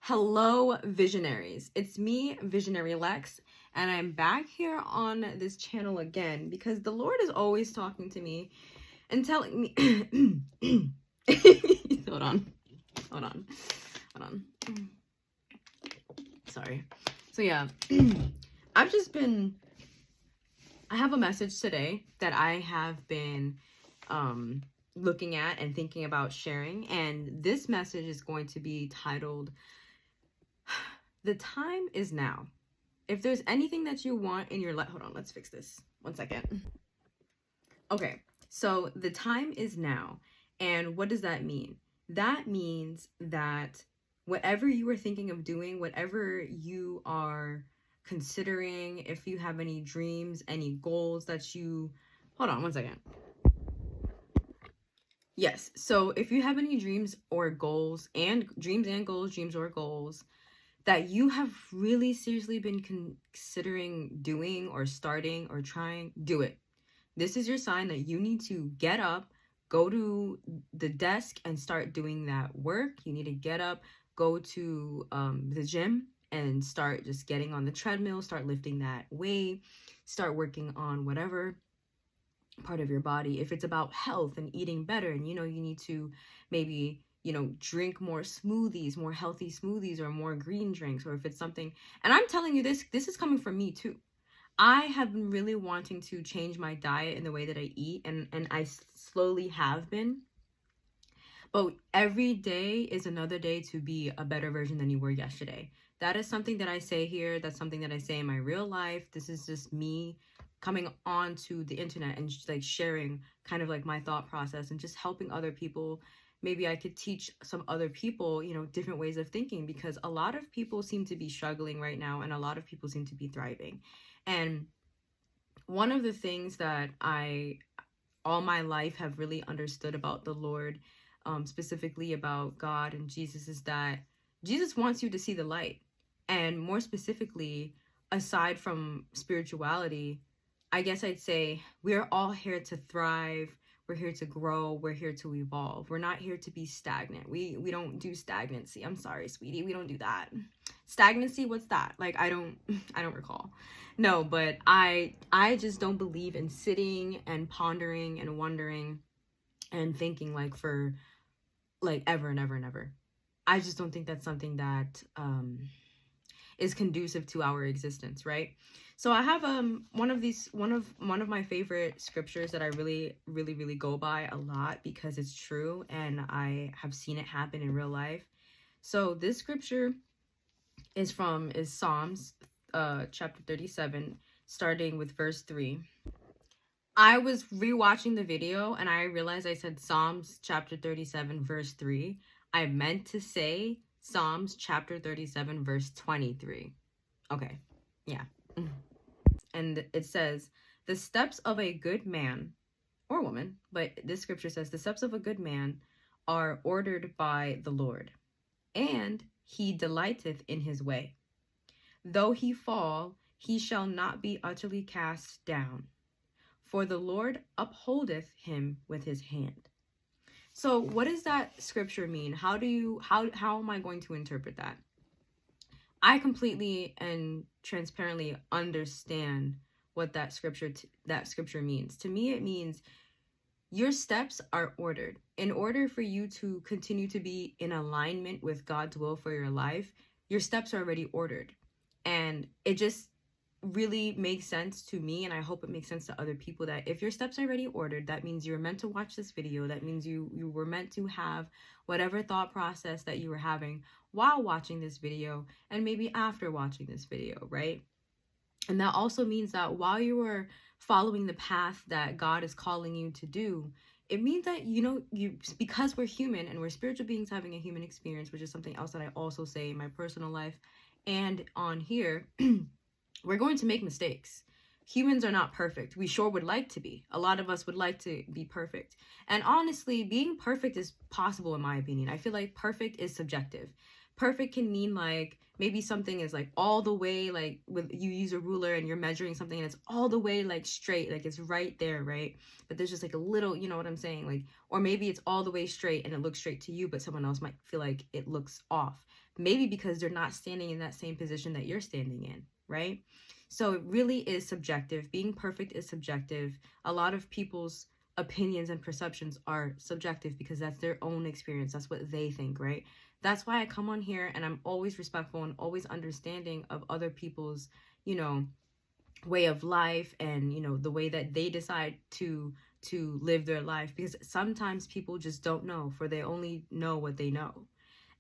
Hello, visionaries. It's me, Visionary Lex, and I'm back here on this channel again because the Lord is always talking to me and telling me. Hold on. Sorry. So, yeah, I have a message today that I have been looking at and thinking about sharing, and this message is going to be titled, "The time is now." If there's anything that you want in your life, hold on, let's fix this. 1 second. Okay, so the time is now. And what does that mean? That means that whatever you are thinking of doing, whatever you are considering, if you have any dreams, any goals that you, hold on 1 second. Yes, so if you have any dreams or goals, and dreams or goals that you have really seriously been considering doing or starting or trying, do it. This is your sign that you need to get up, go to the desk and start doing that work. You need to get up, go to the gym and start just getting on the treadmill, start lifting that weight, start working on whatever part of your body. If it's about health and eating better, and you need to maybe drink more smoothies, more healthy smoothies, or more green drinks, or if it's something, and I'm telling you this is coming from me too. I have been really wanting to change my diet and the way that I eat, and I slowly have been, but every day is another day to be a better version than you were yesterday. That is something that I say here. That's something that I say in my real life. This is just me coming onto the internet and just like sharing kind of like my thought process and just helping other people. Maybe I could teach some other people, different ways of thinking, because a lot of people seem to be struggling right now and a lot of people seem to be thriving. And one of the things that I all my life have really understood about the Lord, specifically about God and Jesus, is that Jesus wants you to see the light. And more specifically, aside from spirituality, I guess I'd say we're all here to thrive. We're here to grow. We're here to evolve. We're not here to be stagnant. We don't do stagnancy. I'm sorry, sweetie. We don't do that. Stagnancy, what's that? Like, I don't recall. No, but I just don't believe in sitting and pondering and wondering and thinking like for like ever and ever and ever. I just don't think that's something that is conducive to our existence, right? So I have one of my favorite scriptures that I really go by a lot because it's true and I have seen it happen in real life. So this scripture is Psalms chapter 37, starting with verse 3. I was rewatching the video and I realized I said Psalms chapter 37 verse 3. I meant to say Psalms chapter 37 verse 23. Okay, yeah. And it says, the steps of a good man or woman, but this scripture says the steps of a good man are ordered by the Lord, and he delighteth in his way. Though he fall, he shall not be utterly cast down, for the Lord upholdeth him with his hand. So what does that scripture mean? How am I going to interpret that? I completely and transparently understand what that scripture means. To me, it means your steps are ordered. In order for you to continue to be in alignment with God's will for your life, your steps are already ordered. And it just really makes sense to me, and I hope it makes sense to other people, that if your steps are already ordered, that means you were meant to watch this video. That means you were meant to have whatever thought process that you were having while watching this video and maybe after watching this video, right? And that also means that while you were following the path that God is calling you to do, it means that, because we're human and we're spiritual beings having a human experience, which is something else that I also say in my personal life and on here, we're going to make mistakes. Humans are not perfect. We sure would like to be. A lot of us would like to be perfect. And honestly, being perfect is possible in my opinion. I feel like perfect is subjective. Perfect can mean like maybe something is like all the way, like with you use a ruler and you're measuring something and it's all the way like straight, like it's right there, right? But there's just like a little, you know what I'm saying? Like, or maybe it's all the way straight and it looks straight to you, but someone else might feel like it looks off. maybe because they're not standing in that same position that you're standing in, right? So it really is subjective. Being perfect is subjective. A lot of people's opinions and perceptions are subjective because that's their own experience. That's what they think, right? That's why I come on here and I'm always respectful and always understanding of other people's, you know, way of life, and you know, the way that they decide to live their life, because sometimes people just don't know, for they only know what they know.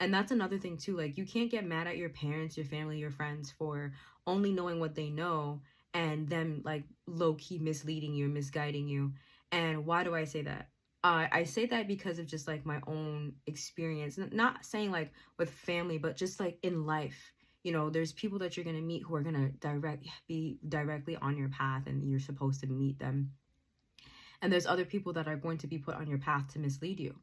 And that's another thing too, like you can't get mad at your parents, your family, your friends for only knowing what they know, and them like low-key misleading you, misguiding you. And why do I say that? I say that because of just like my own experience, not saying like with family, but just like in life. You know, there's people that you're going to meet who are going to be directly on your path, and you're supposed to meet them. And there's other people that are going to be put on your path to mislead you.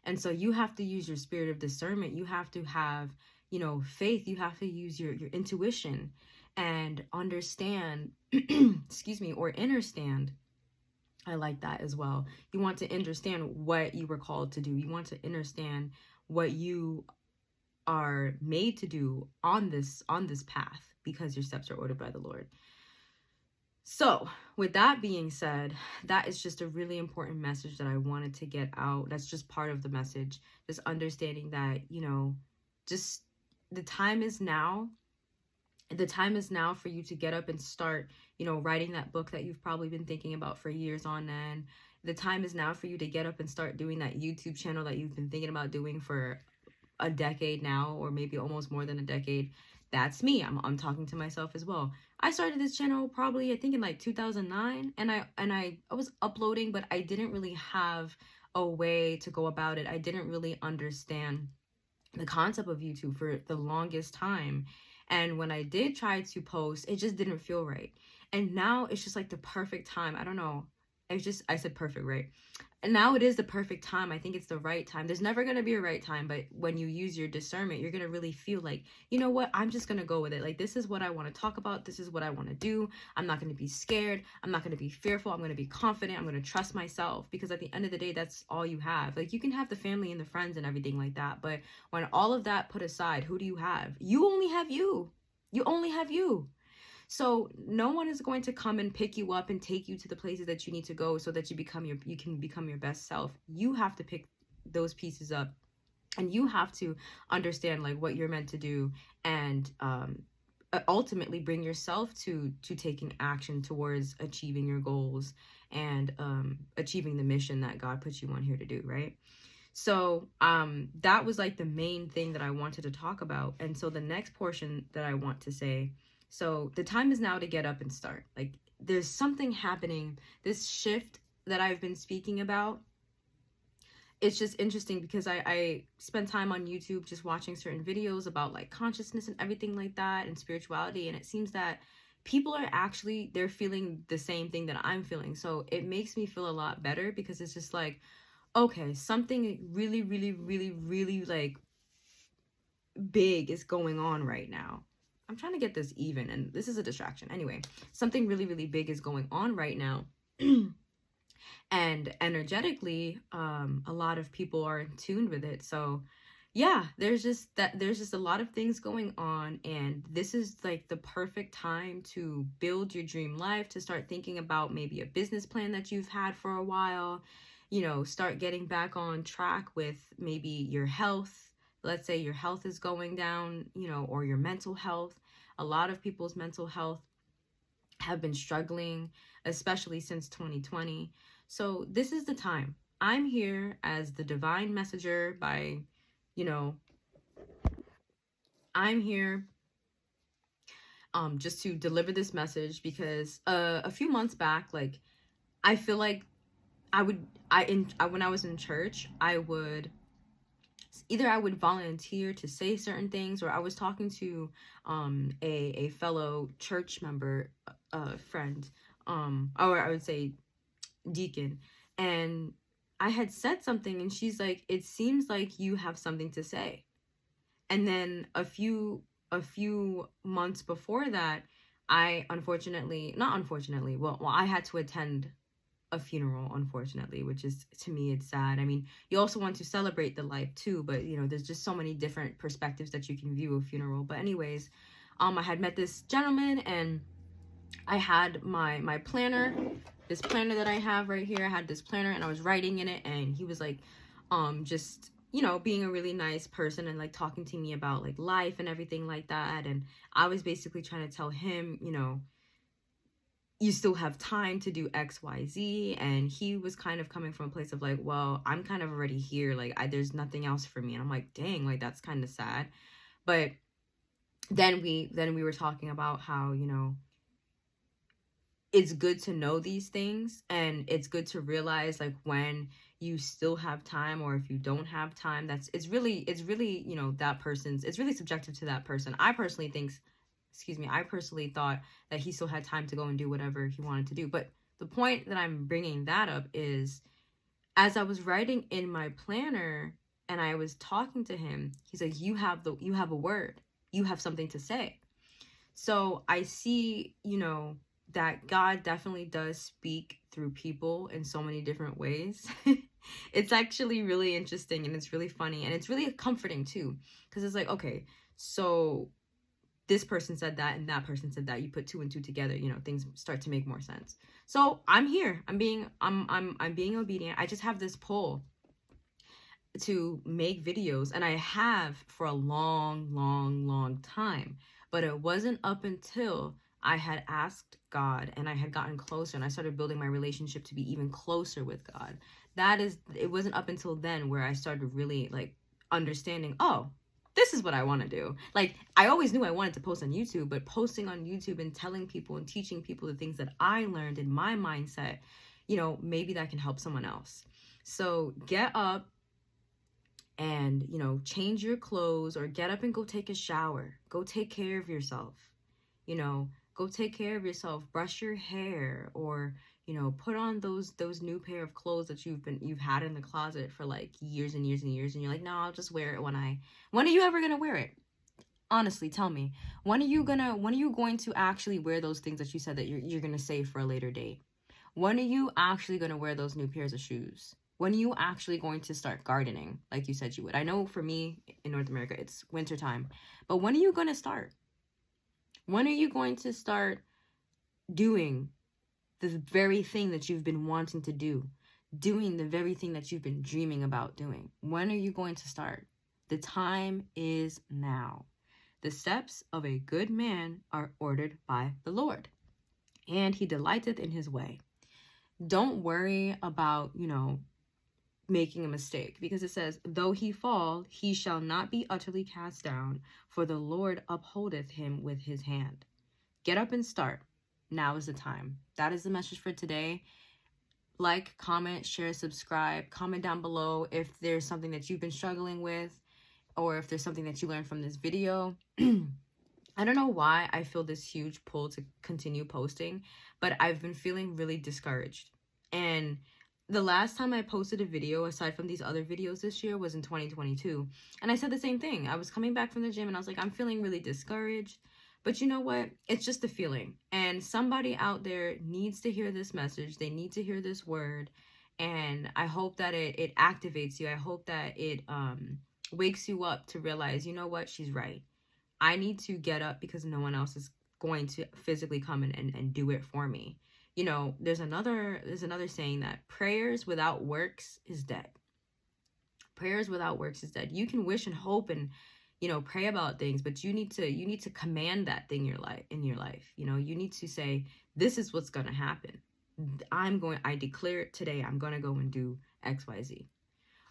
And so you have to use your spirit of discernment. You have to have, you know, faith. You have to use your intuition and understand, excuse me, or understand. I like that as well. You want to understand what you were called to do. You want to understand what you are made to do on this path, because your steps are ordered by the Lord. So with that being said, that is just a really important message that I wanted to get out. That's just part of the message, just understanding that, you know, just the time is now. The time is now for you to get up and start, you know, writing that book that you've probably been thinking about for years on end. The time is now for you to get up and start doing that YouTube channel that you've been thinking about doing for a decade now, or maybe almost more than a decade. That's me. I'm talking to myself as well. I started this channel probably, I think, in like 2009, and I was uploading, but I didn't really have a way to go about it. I didn't really understand the concept of YouTube for the longest time. And when I did try to post, it just didn't feel right. And now it's just like the perfect time. I don't know. I said perfect, right? And now it is the perfect time. I think it's the right time. There's never going to be a right time, but when you use your discernment, you're going to really feel like, you know what, I'm just going to go with it. Like, this is what I want to talk about. This is what I want to do. I'm not going to be scared. I'm not going to be fearful. I'm going to be confident. I'm going to trust myself, because at the end of the day, that's all you have. Like, you can have the family and the friends and everything like that, but when all of that put aside, who do you have? You only have you. You only have you. So no one is going to come and pick you up and take you to the places that you need to go so that you can become your best self. You have to pick those pieces up, and you have to understand like what you're meant to do, and ultimately bring yourself to taking action towards achieving your goals, and achieving the mission that God put you on here to do, right? So that was like the main thing that I wanted to talk about. And so the next portion that I want to say, so the time is now to get up and start. Like, there's something happening, this shift that I've been speaking about. It's just interesting because I spend time on YouTube just watching certain videos about like consciousness and everything like that, and spirituality. And it seems that people are actually, they're feeling the same thing that I'm feeling. So it makes me feel a lot better, because it's just like, okay, something really, really, really, really like big is going on right now. I'm trying to get this even, and this is a distraction. Anyway, something really, really big is going on right now. And energetically, a lot of people are in tune with it. So yeah, there's just a lot of things going on, and this is like the perfect time to build your dream life, to start thinking about maybe a business plan that you've had for a while, you know, start getting back on track with maybe your health. Let's say your health is going down, you know, or your mental health. A lot of people's mental health have been struggling, especially since 2020. So this is the time. I'm here as the divine messenger by, you know, I'm here just to deliver this message, because a few months back, like, I feel like when I was in church, I would volunteer to say certain things, or I was talking to a fellow church member, friend, or I would say deacon, and I had said something, and she's like, it seems like you have something to say. And then a few months before that, I I had to attend a funeral, unfortunately, which is, to me, it's sad. I mean, you also want to celebrate the life too, but you know, there's just so many different perspectives that you can view a funeral. But anyways, I had met this gentleman, and I had my planner, this planner that I have right here. I had this planner, and I was writing in it, and he was like, just, you know, being a really nice person and like talking to me about like life and everything like that. And I was basically trying to tell him, you know, you still have time to do XYZ. And he was kind of coming from a place of like, well, I'm kind of already here. Like, there's nothing else for me. And I'm like, dang, like, that's kind of sad. But then we were talking about how, you know, it's good to know these things, and it's good to realize like when you still have time, or if you don't have time. It's really, you know, that person's, it's really subjective to that person. I personally thought that he still had time to go and do whatever he wanted to do. But the point that I'm bringing that up is, as I was writing in my planner and I was talking to him, he's like, you have a word, you have something to say. So I see, you know, that God definitely does speak through people in so many different ways. It's actually really interesting, and it's really funny, and it's really comforting too, because it's like, okay, so this person said that and that person said that. You put two and two together, you know, things start to make more sense. So I'm here. I'm being obedient. I just have this pull to make videos, and I have for a long time. But it wasn't up until I had asked God and I had gotten closer and I started building my relationship to be even closer with God. It wasn't up until then where I started really like understanding, oh, this is what I want to do. Like, I always knew I wanted to post on YouTube, but posting on YouTube and telling people and teaching people the things that I learned in my mindset, you know, maybe that can help someone else. So get up and, you know, change your clothes, or get up and go take a shower. Go take care of yourself. You know, go take care of yourself. Brush your hair, or, you know, put on those new pair of clothes that you've had in the closet for like years and years and years, and you're like, no, I'll just wear it when are you ever gonna wear it? Honestly, tell me, when are you going to actually wear those things that you said that you're gonna save for a later date? When are you actually gonna wear those new pairs of shoes? When are you actually going to start gardening like you said you would? I know for me in North America, it's winter time, but when are you going to start? When are you going to start doing the very thing that you've been wanting to do? Doing the very thing that you've been dreaming about doing? When are you going to start? The time is now. The steps of a good man are ordered by the Lord, and he delighteth in his way. Don't worry about, you know, making a mistake, because it says, though he fall, he shall not be utterly cast down, for the Lord upholdeth him with his hand. Get up and start. Now is the time. That is the message for today. Like, comment, share, subscribe. Comment down below if there's something that you've been struggling with, or if there's something that you learned from this video. I don't know why I feel this huge pull to continue posting, but I've been feeling really discouraged. And the last time I posted a video, aside from these other videos this year, was in 2022. And I said the same thing. I was coming back from the gym and I was like, I'm feeling really discouraged. But you know what? It's just a feeling. And somebody out there needs to hear this message. They need to hear this word. And I hope that it activates you. I hope that it wakes you up to realize, you know what? She's right. I need to get up because no one else is going to physically come and do it for me. You know, there's another saying that prayers without works is dead. Prayers without works is dead. You can wish and hope and, you know, pray about things, but you need to command that thing in your life. You know, you need to say, this is what's going to happen. I declare it today. I'm going to go and do XYZ.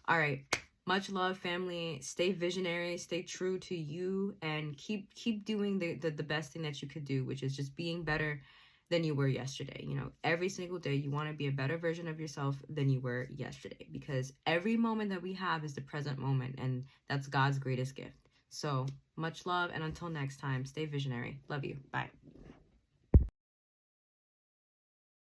All right. Much love, family. Stay visionary, stay true to you, and keep doing the best thing that you could do, which is just being better than you were yesterday. You know, every single day you want to be a better version of yourself than you were yesterday, because every moment that we have is the present moment, and that's God's greatest gift. So much love, and until next time, stay visionary. Love you. Bye.